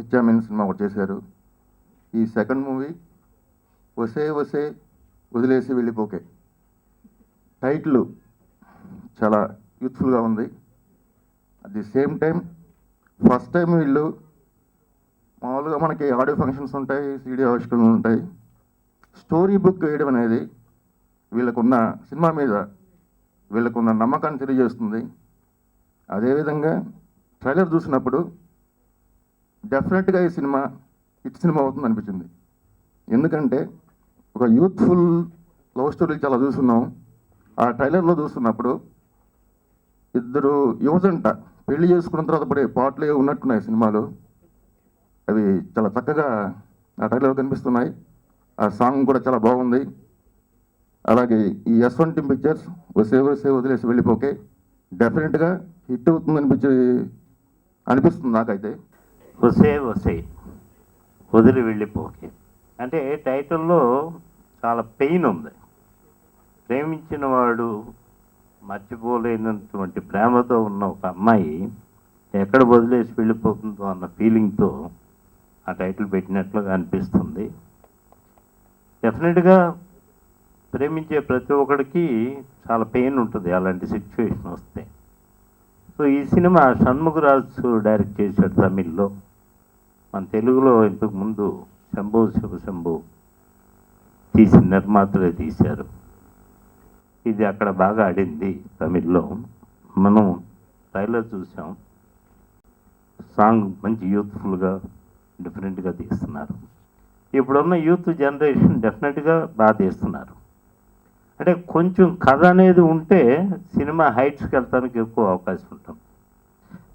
పిచ్చామిన్ cinema ఒకటి చేశారు. ఈ సెకండ్ మూవీ వసే వసే వదిలేసి వెళ్ళిపోకే. టైటిల్ చాలా యూత్ఫుల్గా ఉంది. At the same time first time వీళ్ళు మామూలుగా మనకి ఆడియో ఫంక్షన్స్ ఉంటాయి, సీడీ ఆవిష్కరణలు ఉంటాయి. స్టోరీ బుక్ వేయడం అనేది వీళ్ళకున్న సినిమా మీద వీళ్ళకున్న నమ్మకాన్ని తెలియజేస్తుంది. అదేవిధంగా ట్రైలర్ చూసినప్పుడు డెఫినెట్గా ఈ సినిమా హిట్ సినిమా అవుతుంది అనిపించింది. ఎందుకంటే ఒక యూత్ఫుల్ లవ్ స్టోరీ చాలా చూస్తున్నాం. ఆ ట్రైలర్లో చూస్తున్నప్పుడు ఇద్దరు యువజంట పెళ్లి చేసుకున్న తర్వాత పడే పాటలే ఉన్నట్టున్నాయి సినిమాలో. అవి చాలా చక్కగా ఆ ట్రైలర్లో కనిపిస్తున్నాయి. ఆ సాంగ్ కూడా చాలా బాగుంది. అలాగే ఈ S1 టీమ్ పిక్చర్స్ వసే వసే వదిలేసి వెళ్ళిపోకే డెఫినెట్గా హిట్ అవుతుంది అనిపిస్తుంది నాకైతే. వసే వసే వదిలి వెళ్ళిపోకే అంటే టైటిల్లో చాలా పెయిన్ ఉంది. ప్రేమించిన వాడు మర్చిపోలేనటువంటి ప్రేమతో ఉన్న ఒక అమ్మాయి ఎక్కడ వదిలేసి వెళ్ళిపోతుందో అన్న ఫీలింగ్తో ఆ టైటిల్ పెట్టినట్లుగా అనిపిస్తుంది. డెఫినెట్గా ప్రేమించే ప్రతి ఒక్కడికి చాలా పెయిన్ ఉంటుంది అలాంటి సిచ్యువేషన్ వస్తే. సో ఈ సినిమా షణ్ముఖరాజు డైరెక్ట్ చేశాడు తమిళ్లో. మన తెలుగులో ఇంతకుముందు శంభో శివశంభో తీసిన నిర్మాతలే తీశారు. ఇది అక్కడ బాగా ఆడింది తమిళ్లో. మనం ట్రైలర్ చూసాం. సాంగ్ మంచి యూత్ఫుల్గా డిఫరెంట్గా తీస్తున్నారు. ఇప్పుడున్న యూత్ జనరేషన్ డెఫినెట్గా బాగా తీస్తున్నారు. అంటే కొంచెం కథ అనేది ఉంటే సినిమా హైట్స్కి వెళ్తానికి ఎక్కువ అవకాశం ఉంటుంది.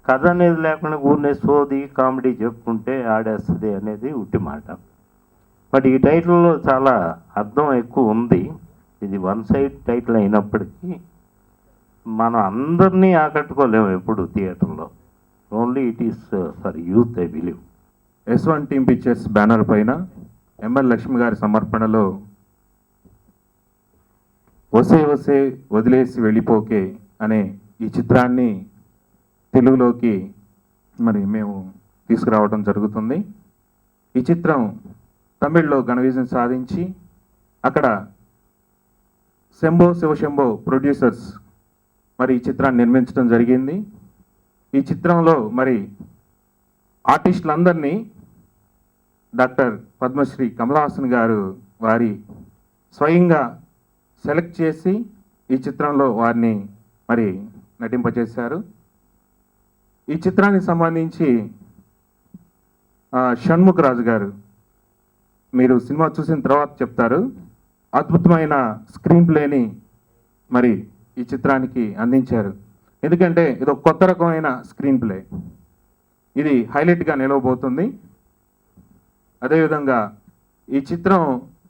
కథ అనేది లేకుండా ఊరినే సోది కామెడీ చెప్పుకుంటే ఆడేస్తుంది అనేది ఉట్టి మాట. బట్ ఈ టైటిల్లో చాలా అర్థం ఎక్కువ ఉంది. ఇది వన్ సైడ్ టైటిల్ అయినప్పటికీ మనం అందరినీ ఆకట్టుకోలేము ఎప్పుడు థియేటర్లో. Only it is for youth I believe. S1 team pictures banner పైన ML లక్ష్మి గారి సమర్పణలో వసే వసే వదిలేసి వెళ్ళిపోకే అనే ఈ చిత్రాన్ని తెలుగులోకి మేము తీసుకురావడం జరుగుతుంది. ఈ చిత్రం తమిళ్లో ఘన విజయం సాధించి అక్కడ శంభో శివశంభో ప్రొడ్యూసర్స్ ఈ చిత్రాన్ని నిర్మించడం జరిగింది. ఈ చిత్రంలో ఆర్టిస్టులందరినీ డాక్టర్ పద్మశ్రీ కమల్ హాసన్ గారు వారి స్వయంగా సెలెక్ట్ చేసి ఈ చిత్రంలో వారిని నటింపచేశారు. ఈ చిత్రానికి సంబంధించి షణ్ముఖరాజు గారు మీరు సినిమా చూసిన తర్వాత చెప్తారు. అద్భుతమైన స్క్రీన్ ప్లేని ఈ చిత్రానికి అందించారు. ఎందుకంటే ఇది ఒక కొత్త రకమైన స్క్రీన్ ప్లే. ఇది హైలైట్గా నిలవబోతుంది. అదేవిధంగా ఈ చిత్రం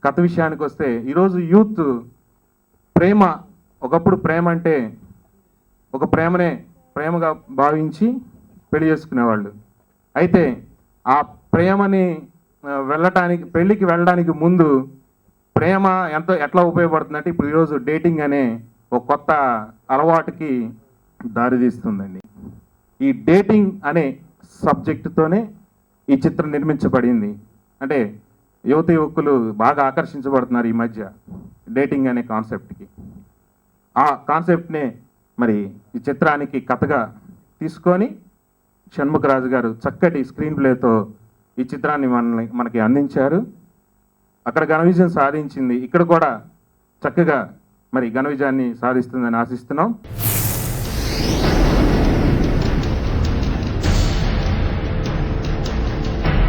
కథ విషయానికి వస్తే ఈరోజు యూత్ ప్రేమ, ఒకప్పుడు ప్రేమ అంటే ఒక ప్రేమగా భావించి పెళ్లి చేసుకునేవాళ్ళు. అయితే ఆ ప్రేమని పెళ్ళికి వెళ్ళడానికి ముందు ప్రేమ ఎట్లా ఉపయోగపడుతుందంటే ఇప్పుడు ఈరోజు డేటింగ్ అనే ఒక కొత్త అలవాటుకి దారితీస్తుందండి. ఈ డేటింగ్ అనే సబ్జెక్టుతోనే ఈ చిత్రం నిర్మించబడింది. అంటే యువకులు బాగా ఆకర్షించబడుతున్నారు ఈ మధ్య డేటింగ్ అనే కాన్సెప్ట్కి. ఆ కాన్సెప్ట్నే ఈ చిత్రానికి కథగా తీసుకొని షణ్ముఖరాజు గారు చక్కటి స్క్రీన్ ప్లేతో ఈ చిత్రాన్ని మనకి అందించారు. అక్కడ ఘన విజయం సాధించింది. ఇక్కడ కూడా చక్కగా ఘన విజయాన్ని సాధిస్తుందని ఆశిస్తున్నాం.